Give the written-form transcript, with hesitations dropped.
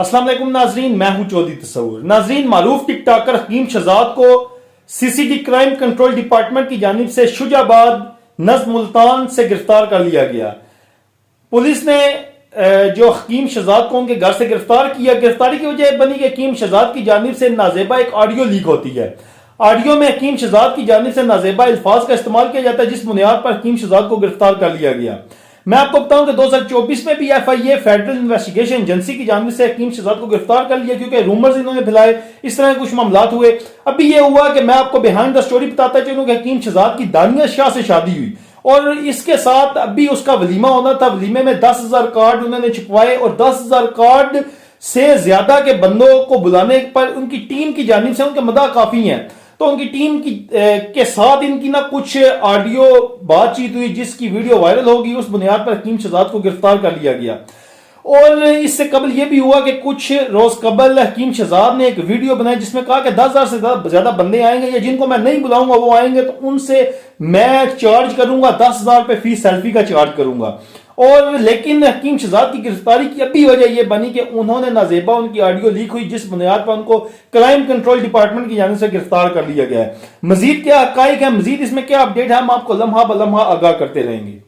السلام علیکم ناظرین، میں ہوں چودھری تصور۔ ناظرین، معروف ٹک ٹاکر حکیم شہزاد کو C C D crime control department کی جانب سے شجاع آباد نزد ملتان سے گرفتار کر لیا گیا۔ پولیس نے جو حکیم شہزاد کو ان کے گھر سے گرفتار کیا، گرفتاری کی وجہ بنی کہ حکیم شہزاد کی جانب سے نازیبا ایک آڈیو لیک ہوتی ہے۔ آڈیو میں حکیم شہزاد کی جانب سے نازیبا الفاظ کا استعمال کیا جاتا ہے، جس بنیاد پر حکیم شہزاد کو گرفتار کر لیا گیا۔ میں آپ کو بتاؤں کہ 2024 میں بھی ایف آئی اے فیڈرل انویسٹیگیشن ایجنسی کی جانب سے حکیم شہزاد کو گرفتار کر لیا، کیونکہ رومرز انہوں نے پھیلائے، اس طرح کچھ معاملات ہوئے۔ ابھی یہ ہوا کہ میں آپ کو بیہائنڈ دا سٹوری بتاتا چلوں کہ حکیم شہزاد کی دانیہ شاہ سے شادی ہوئی، اور اس کے ساتھ ابھی اس کا ولیمہ ہونا تھا۔ ولیمے میں 10,000 کارڈ انہوں نے چھپوائے، اور 10,000 کارڈ سے زیادہ کے بندوں کو بلانے پر ان کی ٹیم کی جانب سے ان کے مداح کافی ہیں۔ تو ان کی ٹیم کے ساتھ ان کی نہ کچھ آڈیو بات چیت ہوئی، جس کی ویڈیو وائرل ہوگی۔ اس بنیاد پر حکیم شہزاد کو گرفتار کر لیا گیا۔ اور اس سے قبل یہ بھی ہوا کہ کچھ روز قبل حکیم شہزاد نے ایک ویڈیو بنائی جس میں کہا کہ 10,000 سے زیادہ بندے آئیں گے، یا جن کو میں نہیں بلاؤں گا وہ آئیں گے تو ان سے میں چارج کروں گا 10,000 پہ فی سیلفی کا چارج کروں گا۔ اور لیکن حکیم شہزاد کی گرفتاری کی ابھی وجہ یہ بنی کہ انہوں نے نازیبا ان کی آڈیو لیک ہوئی، جس بنیاد پر ان کو کرائم کنٹرول ڈپارٹمنٹ کی جانب سے گرفتار کر لیا گیا ہے۔ مزید کیا حقائق ہے، مزید اس میں کیا اپڈیٹ ہے، ہم آپ کو لمحہ بلمحہ آگاہ کرتے رہیں گے۔